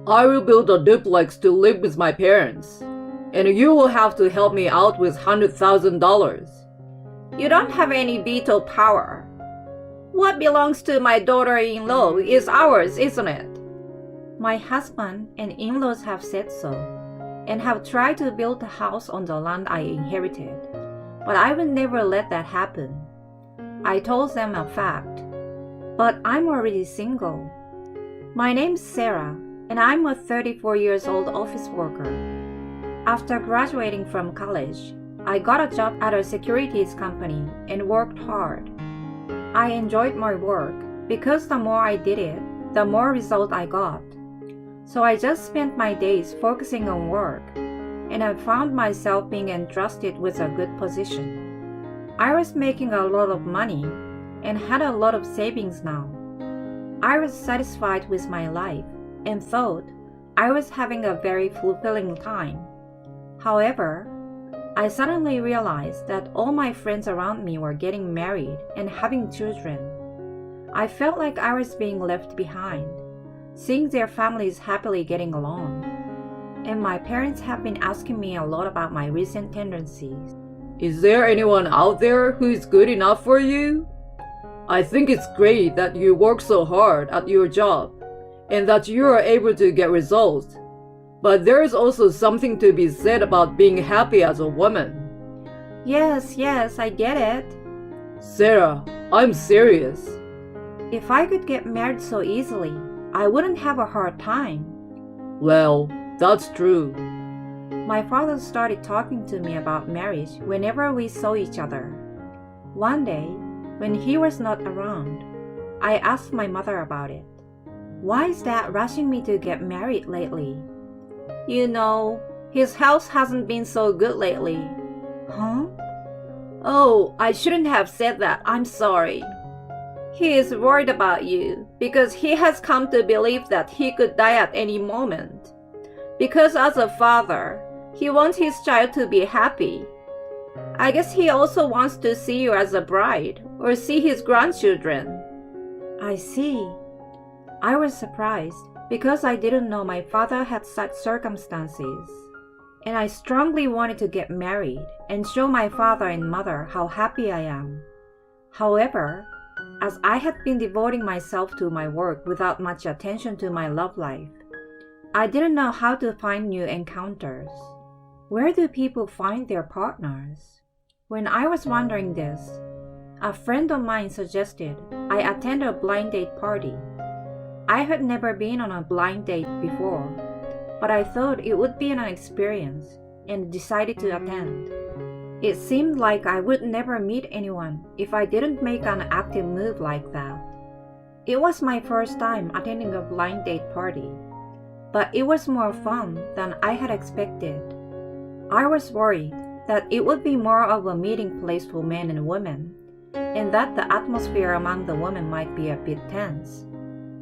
I will build a duplex to live with my parents, and you will have to help me out with $100,000. You don't have any veto power. What belongs to my daughter-in-law is ours, isn't it? My husband and in-laws have said so, and have tried to build a house on the land I inherited, but I will never let that happen. I told them a fact, but I'm already single. My name's Sarah, and I'm a 34 years old office worker. After graduating from college, I got a job at a securities company and worked hard. I enjoyed my work because the more I did it, the more result I got. So I just spent my days focusing on work, and I found myself being entrusted with a good position. I was making a lot of money and had a lot of savings now. I was satisfied with my life and thought I was having a very fulfilling time. However, I suddenly realized that all my friends around me were getting married and having children. I felt like I was being left behind, seeing their families happily getting along. And my parents have been asking me a lot about my recent tendencies. Is there anyone out there who is good enough for you? I think it's great that you work so hard at your job and that you are able to get results. But there is also something to be said about being happy as a woman. Yes, I get it. Sarah, I'm serious. If I could get married so easily, I wouldn't have a hard time. Well, that's true. My father started talking to me about marriage whenever we saw each other. One day, when he was not around, I asked my mother about it. Why is Dad rushing me to get married lately? You know, his health hasn't been so good lately. Huh? Oh, I shouldn't have said that. I'm sorry. He is worried about you because he has come to believe that he could die at any moment. Because as a father, he wants his child to be happy. I guess he also wants to see you as a bride or see his grandchildren. I see. I was surprised because I didn't know my father had such circumstances. And I strongly wanted to get married and show my father and mother how happy I am. However, as I had been devoting myself to my work without much attention to my love life, I didn't know how to find new encounters. Where do people find their partners? When I was wondering this, a friend of mine suggested I attend a blind date party. I had never been on a blind date before, but I thought it would be an experience and decided to attend. It seemed like I would never meet anyone if I didn't make an active move like that. It was my first time attending a blind date party, but it was more fun than I had expected. I was worried that it would be more of a meeting place for men and women, and that the atmosphere among the women might be a bit tense.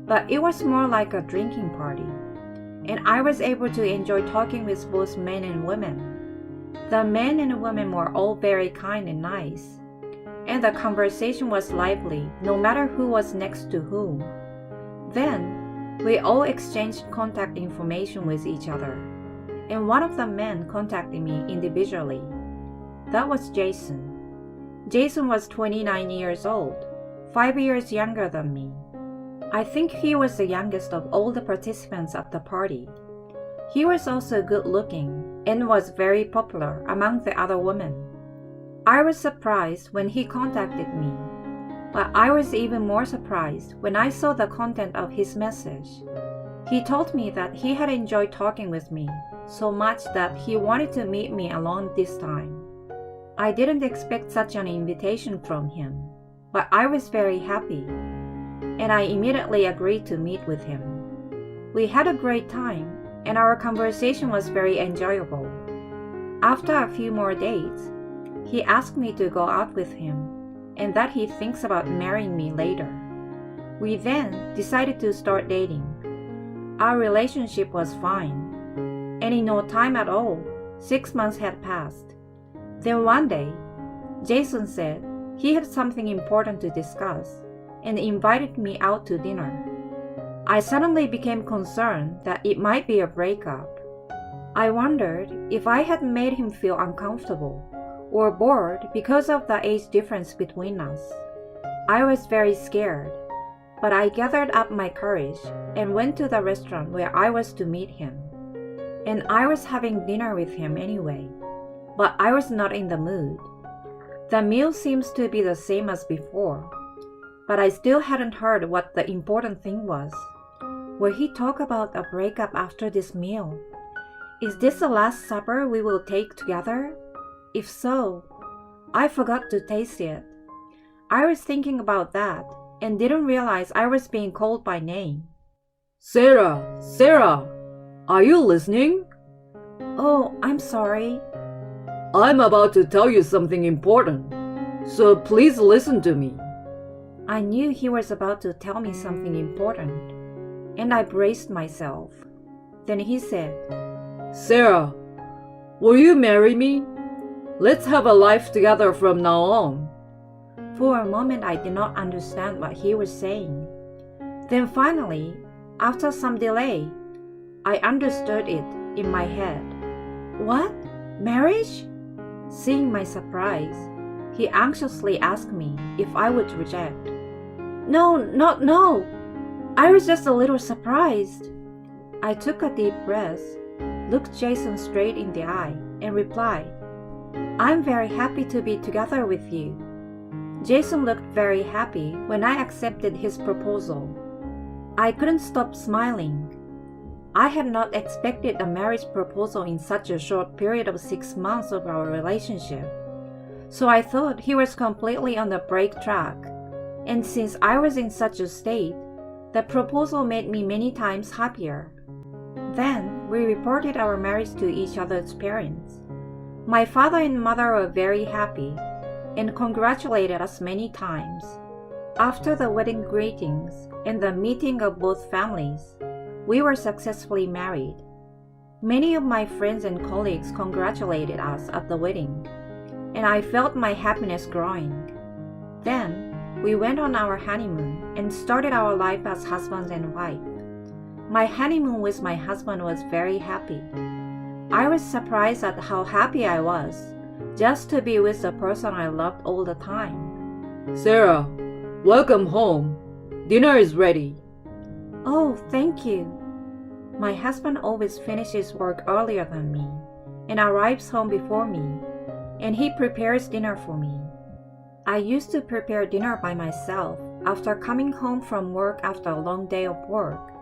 But it was more like a drinking party, and I was able to enjoy talking with both men and women. The men and women were all very kind and nice, and the conversation was lively no matter who was next to whom. Then, we all exchanged contact information with each other, and one of the men contacted me individually. That was Jason. Jason was 29 years old, 5 years younger than me. I think he was the youngest of all the participants at the party. He was also good looking and was very popular among the other women. I was surprised when he contacted me, but I was even more surprised when I saw the content of his message. He told me that he had enjoyed talking with me so much that he wanted to meet me alone this time. I didn't expect such an invitation from him, but I was very happy, and I immediately agreed to meet with him. We had a great time, and our conversation was very enjoyable. After a few more dates, he asked me to go out with him, and that he thinks about marrying me later. We then decided to start dating. Our relationship was fine, and in no time at all, 6 months had passed. Then one day, Jason said he had something important to discuss and invited me out to dinner. I suddenly became concerned that it might be a breakup. I wondered if I had made him feel uncomfortable or bored because of the age difference between us. I was very scared, but I gathered up my courage and went to the restaurant where I was to meet him. And I was having dinner with him anyway, but I was not in the mood. The meal seems to be the same as before, but I still hadn't heard what the important thing was. Will he talk about a breakup after this meal? Is this the last supper we will take together? If so, I forgot to taste it. I was thinking about that and didn't realize I was being called by name. Sarah, Sarah, are you listening? Oh, I'm sorry. I'm about to tell you something important, so please listen to me. I knew he was about to tell me something important, and I braced myself. Then he said, Sarah, will you marry me? Let's have a life together from now on. For a moment I did not understand what he was saying. Then finally, after some delay, I understood it in my head. What? Marriage? Seeing my surprise, he anxiously asked me if I would reject. No. I was just a little surprised. I took a deep breath, looked Jason straight in the eye, and replied, I'm very happy to be together with you. Jason looked very happy when I accepted his proposal. I couldn't stop smiling. I had not expected a marriage proposal in such a short period of 6 months of our relationship. So I thought he was completely on the break track. And since I was in such a state, the proposal made me many times happier. Then we reported our marriage to each other's parents. My father and mother were very happy and congratulated us many times. After the wedding greetings and the meeting of both families, we were successfully married. Many of my friends and colleagues congratulated us at the wedding, and I felt my happiness growing. Then, we went on our honeymoon and started our life as husband and wife. My honeymoon with my husband was very happy. I was surprised at how happy I was just to be with the person I loved all the time. Sarah, welcome home. Dinner is ready. Oh, thank you. My husband always finishes work earlier than me and arrives home before me, and he prepares dinner for me. I used to prepare dinner by myself after coming home from work after a long day of work,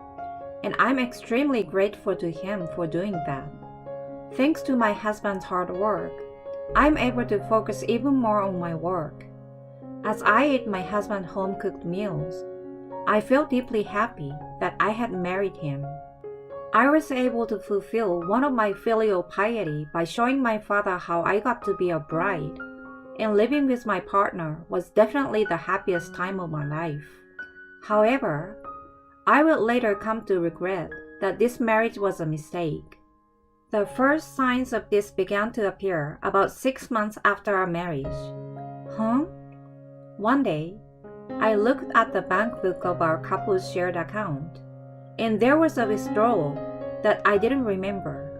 and I'm extremely grateful to him for doing that. Thanks to my husband's hard work, I'm able to focus even more on my work. As I ate my husband's home-cooked meals, I felt deeply happy that I had married him. I was able to fulfill one of my filial piety by showing my father how I got to be a bride, and living with my partner was definitely the happiest time of my life. However, I would later come to regret that this marriage was a mistake. The first signs of this began to appear about 6 months after our marriage. One day, I looked at the bank book of our couple's shared account, and there was a withdrawal that I didn't remember.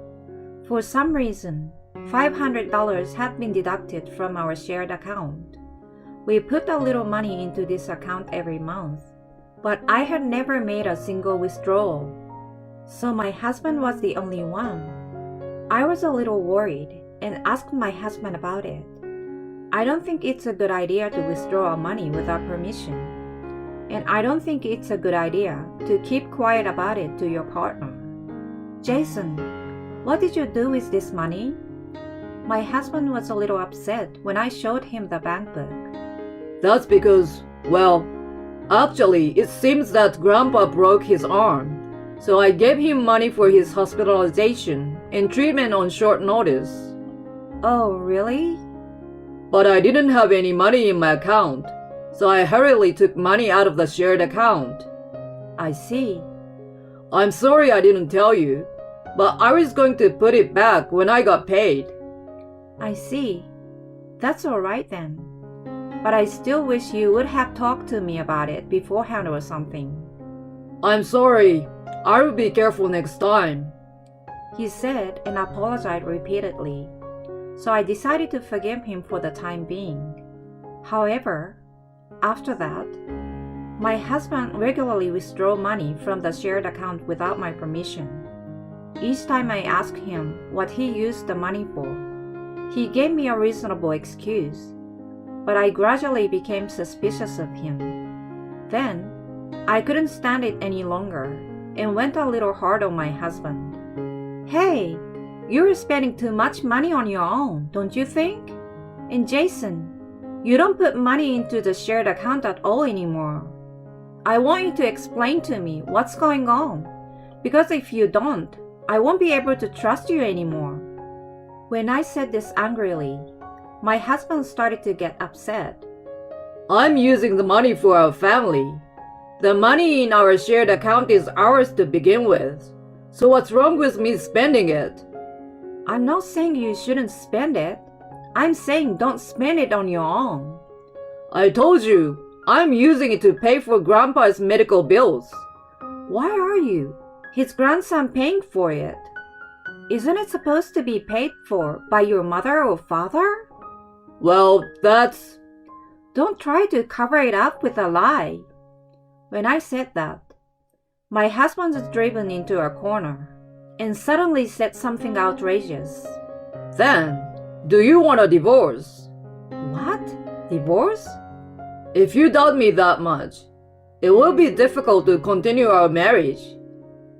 For some reason, $500 had been deducted from our shared account. We put a little money into this account every month, but I had never made a single withdrawal. So my husband was the only one. I was a little worried and asked my husband about it. I don't think it's a good idea to withdraw money without permission. And I don't think it's a good idea to keep quiet about it to your partner. Jason, what did you do with this money? My husband was a little upset when I showed him the bank book. That's because, well, actually, it seems that Grandpa broke his arm, so I gave him money for his hospitalization and treatment on short notice. Oh, really? But I didn't have any money in my account, so I hurriedly took money out of the shared account. I see. I'm sorry I didn't tell you, but I was going to put it back when I got paid. I see. That's all right then. But I still wish you would have talked to me about it beforehand or something. I'm sorry. I will be careful next time. He said and apologized repeatedly, so I decided to forgive him for the time being. However, after that, my husband regularly withdrew money from the shared account without my permission. Each time I asked him what he used the money for, he gave me a reasonable excuse, but I gradually became suspicious of him. Then, I couldn't stand it any longer and went a little hard on my husband. Hey, you're spending too much money on your own, don't you think? And Jason, you don't put money into the shared account at all anymore. I want you to explain to me what's going on, because if you don't, I won't be able to trust you anymore. When I said this angrily, my husband started to get upset. I'm using the money for our family. The money in our shared account is ours to begin with. So what's wrong with me spending it? I'm not saying you shouldn't spend it. I'm saying don't spend it on your own. I told you, I'm using it to pay for Grandpa's medical bills. Why are you? His grandson paying for it. Isn't it supposed to be paid for by your mother or father? Well, that's... Don't try to cover it up with a lie. When I said that, my husband was driven into a corner and suddenly said something outrageous. Then, do you want a divorce? What? Divorce? If you doubt me that much, it will be difficult to continue our marriage.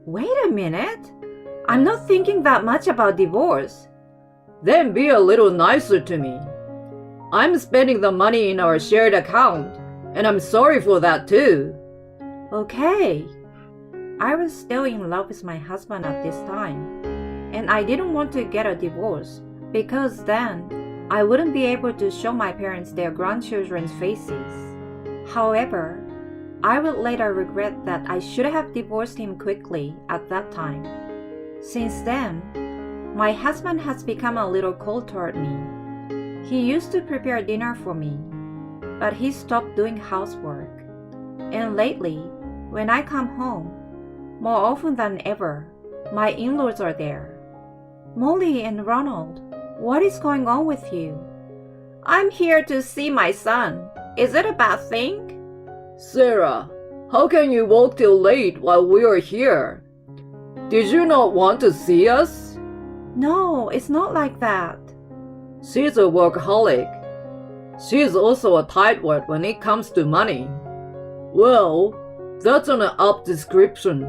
Wait a minute. I'm not thinking that much about divorce. Then be a little nicer to me. I'm spending the money in our shared account, and I'm sorry for that too. Okay. I was still in love with my husband at this time, and I didn't want to get a divorce because then I wouldn't be able to show my parents their grandchildren's faces. However, I would later regret that I should have divorced him quickly at that time. Since then, my husband has become a little cold toward me. He used to prepare dinner for me, but he stopped doing housework. And lately, when I come home, more often than ever, my in-laws are there. Molly and Ronald, what is going on with you? I'm here to see my son. Is it a bad thing? Sarah, how can you walk till late while we are here? Did you not want to see us? No, it's not like that. She's a workaholic. She is also a tightwad when it comes to money. Well, that's an apt description.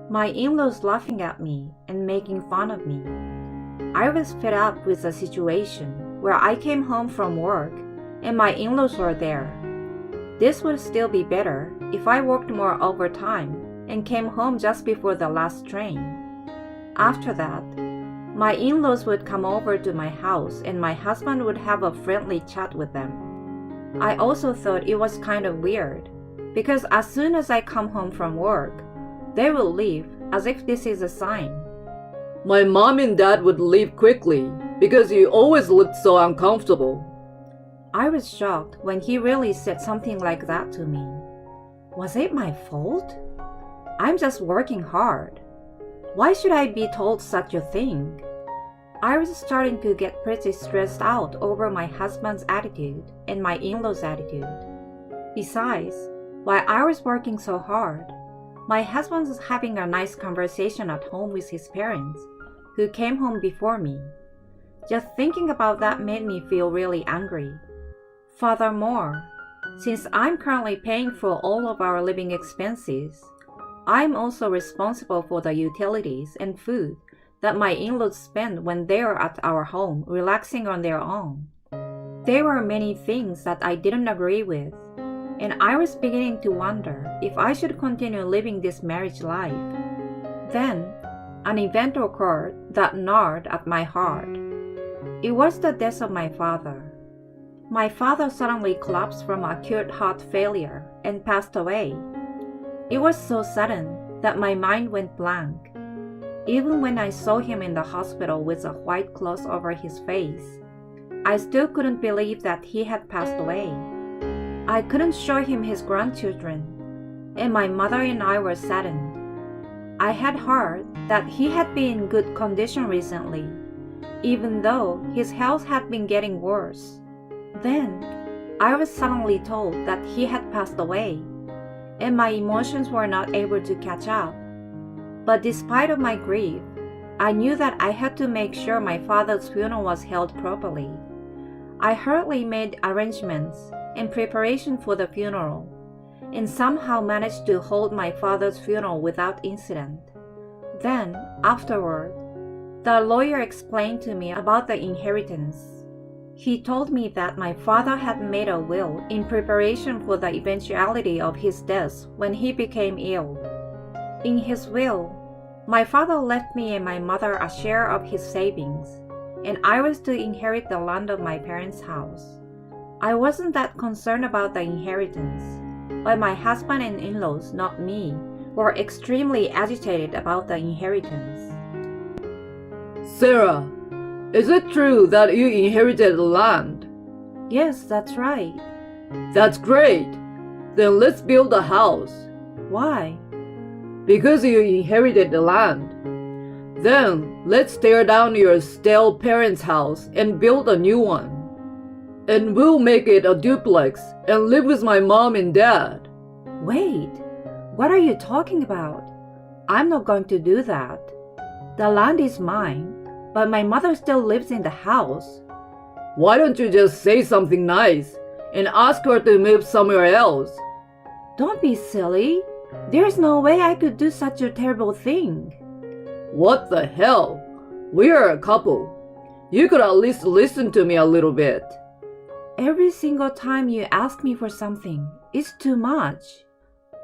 My in-laws laughing at me and making fun of me. I was fed up with the situation where I came home from work and my in-laws were there. This would still be better if I worked more overtime and came home just before the last train. After that, my in-laws would come over to my house and my husband would have a friendly chat with them. I also thought it was kind of weird because as soon as I come home from work, they will leave as if this is a sign. My mom and dad would leave quickly because you always looked so uncomfortable. I was shocked when he really said something like that to me. Was it my fault? I'm just working hard. Why should I be told such a thing? I was starting to get pretty stressed out over my husband's attitude and my in-laws' attitude. Besides, while I was working so hard, my husband was having a nice conversation at home with his parents, who came home before me. Just thinking about that made me feel really angry. Furthermore, since I'm currently paying for all of our living expenses, I'm also responsible for the utilities and food that my in-laws spend when they're at our home relaxing on their own. There were many things that I didn't agree with, and I was beginning to wonder if I should continue living this marriage life. Then, an event occurred that gnawed at my heart. It was the death of my father. My father suddenly collapsed from acute heart failure and passed away. It was so sudden that my mind went blank. Even when I saw him in the hospital with a white cloth over his face, I still couldn't believe that he had passed away. I couldn't show him his grandchildren, and my mother and I were saddened. I had heard that he had been in good condition recently, even though his health had been getting worse. Then, I was suddenly told that he had passed away, and my emotions were not able to catch up. But despite of my grief, I knew that I had to make sure my father's funeral was held properly. I hurriedly made arrangements in preparation for the funeral, and somehow managed to hold my father's funeral without incident. Then, afterward, the lawyer explained to me about the inheritance. He told me that my father had made a will in preparation for the eventuality of his death when he became ill. In his will, my father left me and my mother a share of his savings, and I was to inherit the land of my parents' house. I wasn't that concerned about the inheritance, but my husband and in-laws, not me, were extremely agitated about the inheritance. Sarah, is it true that you inherited the land? Yes, that's right. That's great. Then let's build a house. Why? Because you inherited the land. Then let's tear down your stale parents' house and build a new one. And we'll make it a duplex and live with my mom and dad. Wait, what are you talking about? I'm not going to do that. The land is mine, but my mother still lives in the house. Why don't you just say something nice and ask her to move somewhere else? Don't be silly. There's no way I could do such a terrible thing. What the hell? We are a couple. You could at least listen to me a little bit. Every single time you ask me for something, it's too much.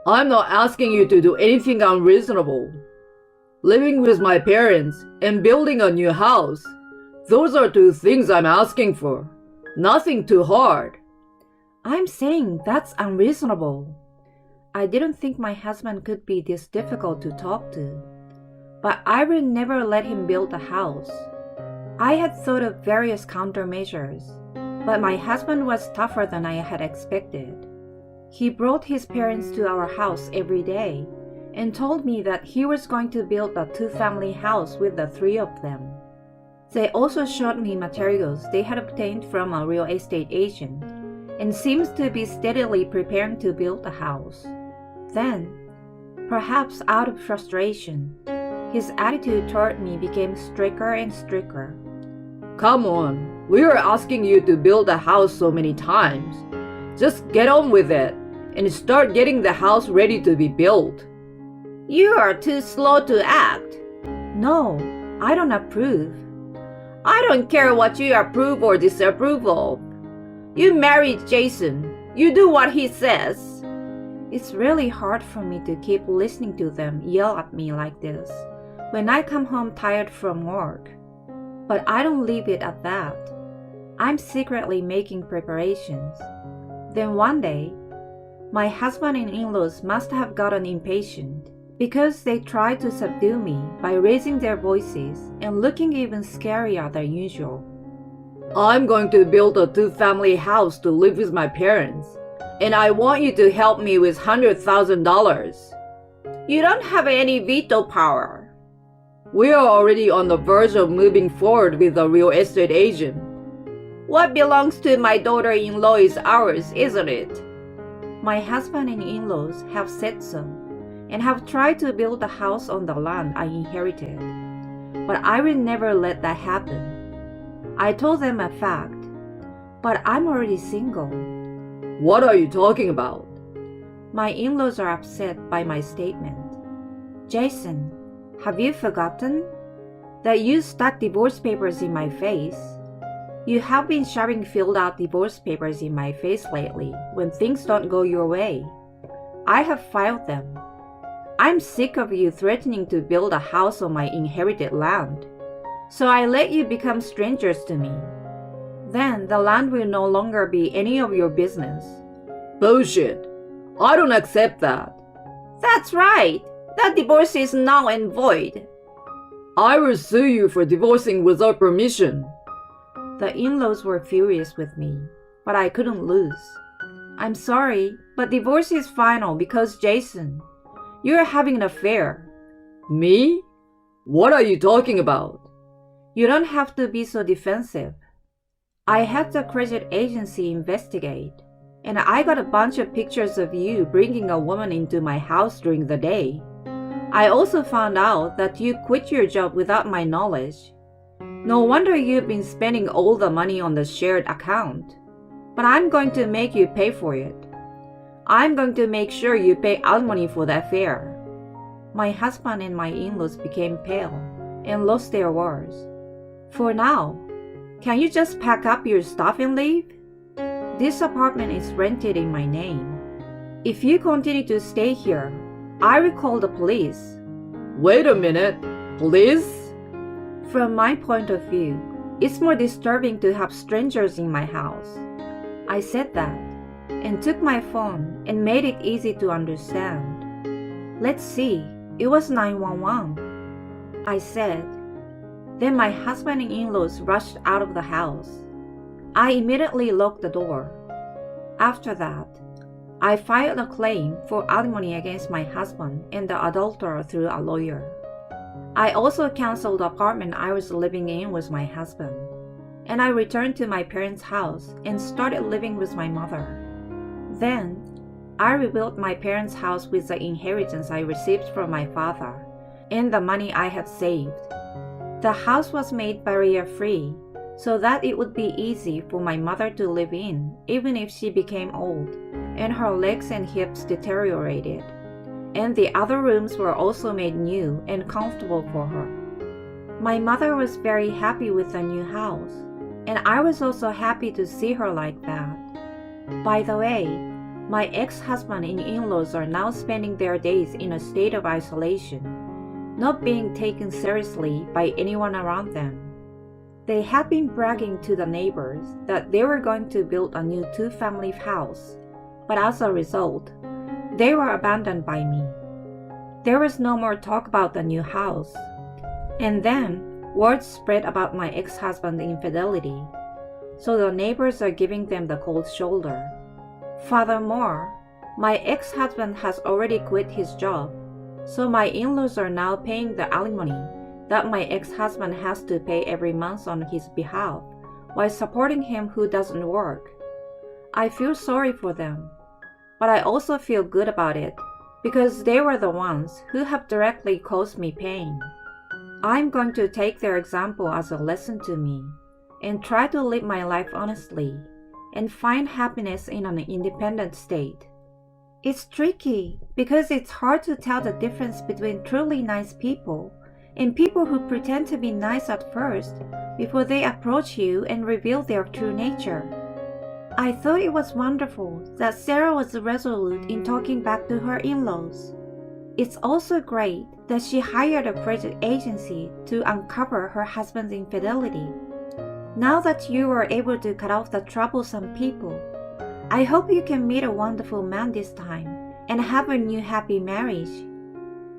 I'm not asking you to do anything unreasonable. Living with my parents and building a new house, those are two things I'm asking for. Nothing too hard. I'm saying that's unreasonable. I didn't think my husband could be this difficult to talk to, but I would never let him build a house. I had thought of various countermeasures, but my husband was tougher than I had expected. He brought his parents to our house every day and told me that he was going to build a two-family house with the three of them. They also showed me materials they had obtained from a real estate agent and seems to be steadily preparing to build a house. Then, perhaps out of frustration, his attitude toward me became stricter and stricter. Come on, we are asking you to build a house so many times. Just get on with it and start getting the house ready to be built. You are too slow to act. No, I don't approve. I don't care what you approve or disapprove of. You married Jason. You do what he says. It's really hard for me to keep listening to them yell at me like this when I come home tired from work. But I don't leave it at that. I'm secretly making preparations. Then one day, my husband and in-laws must have gotten impatient because they tried to subdue me by raising their voices and looking even scarier than usual. I'm going to build a two-family house to live with my parents, and I want you to help me with $100,000. You don't have any veto power. We are already on the verge of moving forward with a real estate agent. What belongs to my daughter-in-law is ours, isn't it? My husband and in-laws have said so, and have tried to build a house on the land I inherited. But I will never let that happen. I told them a fact, but I'm already single. What are you talking about? My in-laws are upset by my statement. Jason, have you forgotten that you stuck divorce papers in my face? You have been shoving filled out divorce papers in my face lately when things don't go your way. I have filed them. I'm sick of you threatening to build a house on my inherited land. So I let you become strangers to me. Then the land will no longer be any of your business. Bullshit. I don't accept that. That's right. That divorce is null and void. I will sue you for divorcing without permission. The in-laws were furious with me, but I couldn't lose. I'm sorry, but divorce is final because Jason, you're having an affair. Me? What are you talking about? You don't have to be so defensive. I had the credit agency investigate, and I got a bunch of pictures of you bringing a woman into my house during the day. I also found out that you quit your job without my knowledge. No wonder you've been spending all the money on the shared account. But I'm going to make you pay for it. I'm going to make sure you pay alimony for the affair. My husband and my in-laws became pale and lost their words. For now, can you just pack up your stuff and leave? This apartment is rented in my name. If you continue to stay here, I will call the police. Wait a minute. Police? From my point of view, it's more disturbing to have strangers in my house. I said that and took my phone and made it easy to understand. Let's see, it was 911. I said. Then my husband and in-laws rushed out of the house. I immediately locked the door. After that, I filed a claim for alimony against my husband and the adulterer through a lawyer. I also canceled the apartment I was living in with my husband, and I returned to my parents' house and started living with my mother. Then, I rebuilt my parents' house with the inheritance I received from my father and the money I had saved. The house was made barrier-free so that it would be easy for my mother to live in even if she became old and her legs and hips deteriorated. And the other rooms were also made new and comfortable for her. My mother was very happy with the new house, and I was also happy to see her like that. By the way, my ex-husband and in-laws are now spending their days in a state of isolation, not being taken seriously by anyone around them. They had been bragging to the neighbors that they were going to build a new two-family house, but as a result, they were abandoned by me. There was no more talk about the new house. And then, word spread about my ex-husband's infidelity, so the neighbors are giving them the cold shoulder. Furthermore, my ex-husband has already quit his job, so my in-laws are now paying the alimony that my ex-husband has to pay every month on his behalf, while supporting him who doesn't work. I feel sorry for them, but I also feel good about it because they were the ones who have directly caused me pain. I'm going to take their example as a lesson to me and try to live my life honestly and find happiness in an independent state. It's tricky because it's hard to tell the difference between truly nice people and people who pretend to be nice at first before they approach you and reveal their true nature. I thought it was wonderful that Sarah was resolute in talking back to her in-laws. It's also great that she hired a credit agency to uncover her husband's infidelity. Now that you were able to cut off the troublesome people, I hope you can meet a wonderful man this time and have a new happy marriage.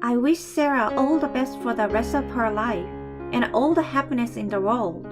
I wish Sarah all the best for the rest of her life and all the happiness in the world.